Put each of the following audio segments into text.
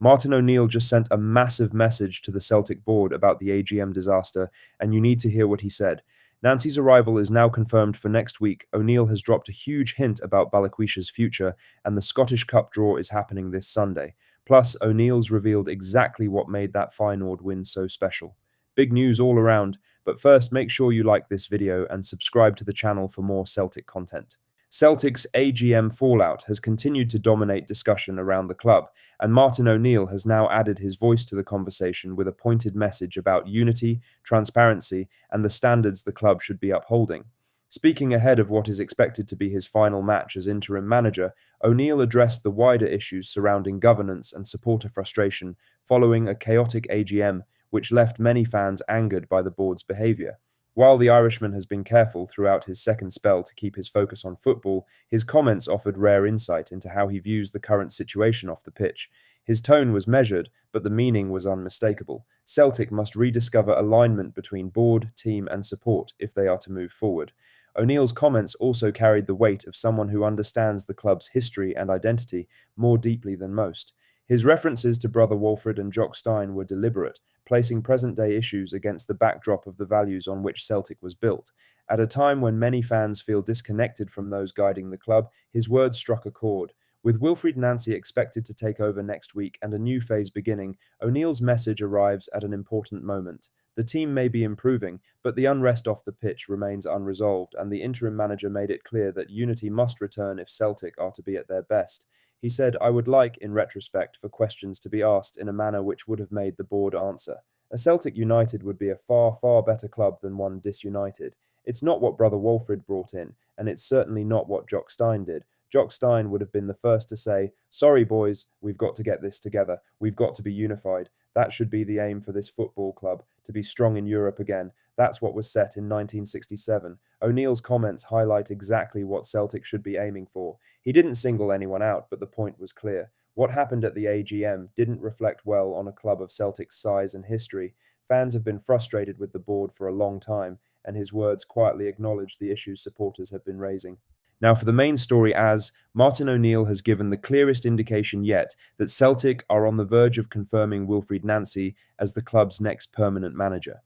Martin O'Neill just sent a massive message to the Celtic board about the AGM disaster, and you need to hear what he said. Nancy's arrival is now confirmed for next week. O'Neill has dropped a huge hint about Balquisha's future, and the Scottish Cup draw is happening this Sunday. Plus, O'Neill's revealed exactly what made that Feyenoord win so special. Big news all around, but first make sure you like this video and subscribe to the channel for more Celtic content. Celtic's AGM fallout has continued to dominate discussion around the club, and Martin O'Neill has now added his voice to the conversation with a pointed message about unity, transparency, and the standards the club should be upholding. Speaking ahead of what is expected to be his final match as interim manager, O'Neill addressed the wider issues surrounding governance and supporter frustration following a chaotic AGM which left many fans angered by the board's behaviour. While the Irishman has been careful throughout his second spell to keep his focus on football, his comments offered rare insight into how he views the current situation off the pitch. His tone was measured, but the meaning was unmistakable. Celtic must rediscover alignment between board, team, and support if they are to move forward. O'Neill's comments also carried the weight of someone who understands the club's history and identity more deeply than most. His references to brother Walfred and Jock Stein were deliberate, placing present-day issues against the backdrop of the values on which Celtic was built. At a time when many fans feel disconnected from those guiding the club, his words struck a chord. With Wilfried Nancy expected to take over next week and a new phase beginning, O'Neill's message arrives at an important moment. The team may be improving, but the unrest off the pitch remains unresolved, and the interim manager made it clear that unity must return if Celtic are to be at their best. He said, "I would like, in retrospect, for questions to be asked in a manner which would have made the board answer. A Celtic United would be a far, far better club than one disunited. It's not what brother Walfred brought in, and it's certainly not what Jock Stein did. Jock Stein would have been the first to say, 'Sorry, boys, we've got to get this together. We've got to be unified. That should be the aim for this football club, to be strong in Europe again.' That's what was set in 1967. O'Neill's comments highlight exactly what Celtic should be aiming for. He didn't single anyone out, but the point was clear. What happened at the AGM didn't reflect well on a club of Celtic's size and history. Fans have been frustrated with the board for a long time, and his words quietly acknowledge the issues supporters have been raising. Now for the main story, as Martin O'Neill has given the clearest indication yet that Celtic are on the verge of confirming Wilfried Nancy as the club's next permanent manager.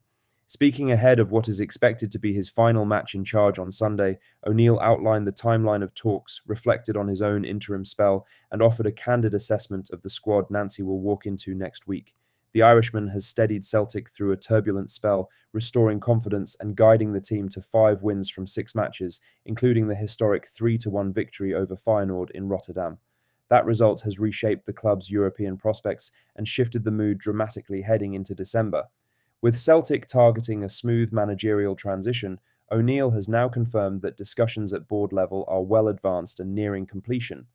Speaking ahead of what is expected to be his final match in charge on Sunday, O'Neill outlined the timeline of talks, reflected on his own interim spell, and offered a candid assessment of the squad Nancy will walk into next week. The Irishman has steadied Celtic through a turbulent spell, restoring confidence and guiding the team to 5 wins from 6 matches, including the historic 3-1 victory over Feyenoord in Rotterdam. That result has reshaped the club's European prospects and shifted the mood dramatically heading into December. With Celtic targeting a smooth managerial transition, O'Neill has now confirmed that discussions at board level are well advanced and nearing completion.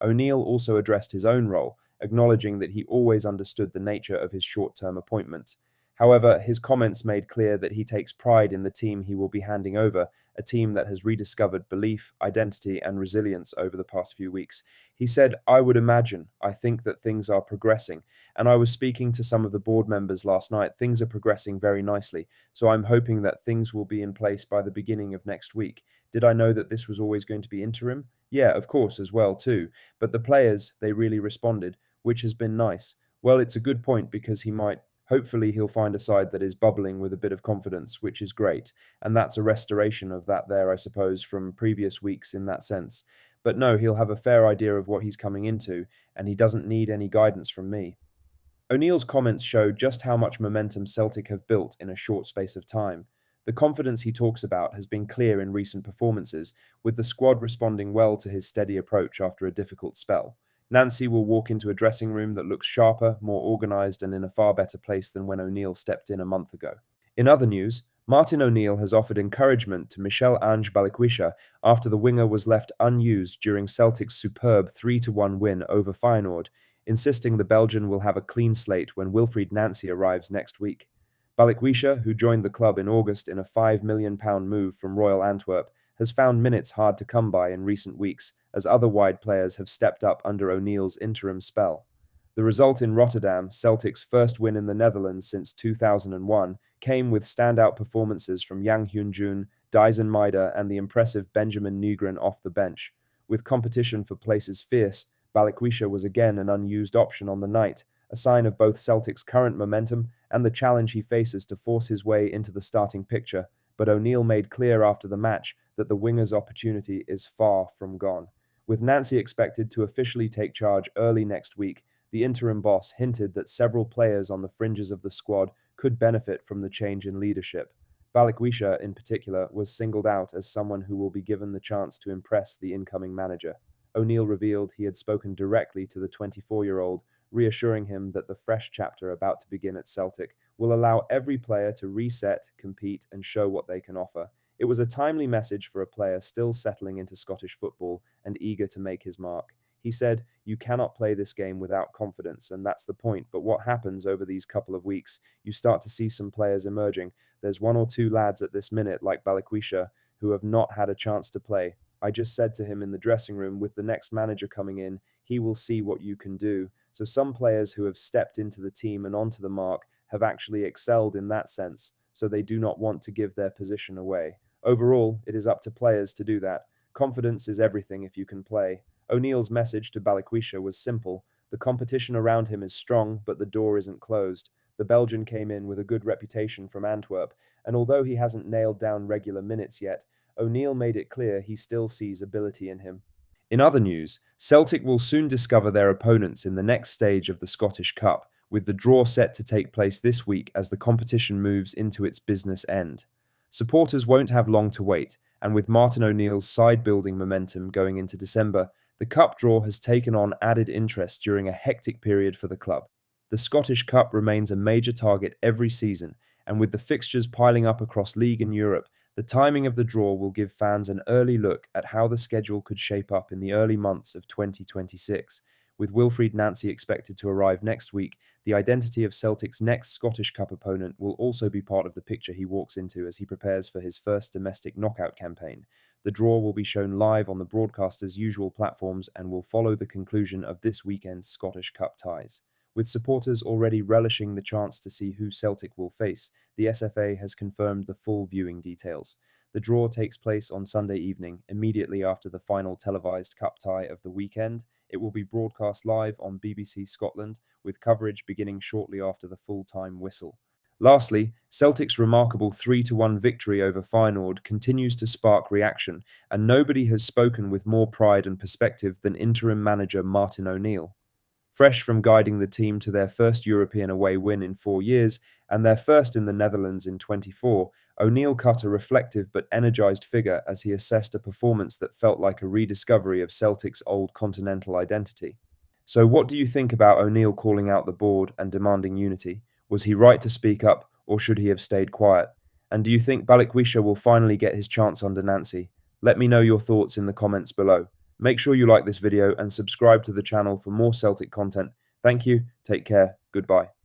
O'Neill also addressed his own role, acknowledging that he always understood the nature of his short-term appointment. However, his comments made clear that he takes pride in the team he will be handing over, a team that has rediscovered belief, identity, and resilience over the past few weeks. He said, "I would imagine, I think that things are progressing, and I was speaking to some of the board members last night. Things are progressing very nicely, so I'm hoping that things will be in place by the beginning of next week. Did I know that this was always going to be interim? Yeah, of course, as well too. But the players, they really responded, which has been nice. Well, it's a good point because hopefully he'll find a side that is bubbling with a bit of confidence, which is great. And that's a restoration of that there, I suppose, from previous weeks in that sense. But no, he'll have a fair idea of what he's coming into, and he doesn't need any guidance from me." O'Neill's comments show just how much momentum Celtic have built in a short space of time. The confidence he talks about has been clear in recent performances, with the squad responding well to his steady approach after a difficult spell. Nancy will walk into a dressing room that looks sharper, more organised, and in a far better place than when O'Neill stepped in a month ago. In other news, Martin O'Neill has offered encouragement to Michel-Ange Balquisha after the winger was left unused during Celtic's superb 3-1 win over Feyenoord, insisting the Belgian will have a clean slate when Wilfried Nancy arrives next week. Balquisha, who joined the club in August in a £5 million move from Royal Antwerp, has found minutes hard to come by in recent weeks, as other wide players have stepped up under O'Neill's interim spell. The result in Rotterdam, Celtic's first win in the Netherlands since 2001, came with standout performances from Yang Hyun-jun, Dyson Maeda, and the impressive Benjamin Nygren off the bench. With competition for places fierce, Balquisha was again an unused option on the night, a sign of both Celtic's current momentum and the challenge he faces to force his way into the starting picture, but O'Neill made clear after the match that the winger's opportunity is far from gone. With Nancy expected to officially take charge early next week, the interim boss hinted that several players on the fringes of the squad could benefit from the change in leadership. Balquisha, in particular, was singled out as someone who will be given the chance to impress the incoming manager. O'Neill revealed he had spoken directly to the 24-year-old, reassuring him that the fresh chapter about to begin at Celtic will allow every player to reset, compete, and show what they can offer. It was a timely message for a player still settling into Scottish football and eager to make his mark. He said, "You cannot play this game without confidence, and that's the point. But what happens over these couple of weeks? You start to see some players emerging. There's one or two lads at this minute, like Balquisha, who have not had a chance to play. I just said to him in the dressing room, with the next manager coming in, he will see what you can do." So some players who have stepped into the team and onto the mark have actually excelled in that sense, so they do not want to give their position away. Overall, it is up to players to do that. Confidence is everything if you can play. O'Neill's message to Balquisha was simple. The competition around him is strong, but the door isn't closed. The Belgian came in with a good reputation from Antwerp, and although he hasn't nailed down regular minutes yet, O'Neill made it clear he still sees ability in him. In other news, Celtic will soon discover their opponents in the next stage of the Scottish Cup, with the draw set to take place this week as the competition moves into its business end. Supporters won't have long to wait, and with Martin O'Neill's side-building momentum going into December, the cup draw has taken on added interest during a hectic period for the club. The Scottish Cup remains a major target every season, and with the fixtures piling up across league and Europe, the timing of the draw will give fans an early look at how the schedule could shape up in the early months of 2026. With Wilfried Nancy expected to arrive next week, the identity of Celtic's next Scottish Cup opponent will also be part of the picture he walks into as he prepares for his first domestic knockout campaign. The draw will be shown live on the broadcaster's usual platforms and will follow the conclusion of this weekend's Scottish Cup ties. With supporters already relishing the chance to see who Celtic will face, the SFA has confirmed the full viewing details. The draw takes place on Sunday evening, immediately after the final televised cup tie of the weekend. It will be broadcast live on BBC Scotland, with coverage beginning shortly after the full-time whistle. Lastly, Celtic's remarkable 3-1 victory over Feyenoord continues to spark reaction, and nobody has spoken with more pride and perspective than interim manager Martin O'Neill. Fresh from guiding the team to their first European away win in 4 years and their first in the Netherlands in 24, O'Neill cut a reflective but energised figure as he assessed a performance that felt like a rediscovery of Celtic's old continental identity. So what do you think about O'Neill calling out the board and demanding unity? Was he right to speak up, or should he have stayed quiet? And do you think Balquisha will finally get his chance under Nancy? Let me know your thoughts in the comments below. Make sure you like this video and subscribe to the channel for more Celtic content. Thank you, take care, goodbye.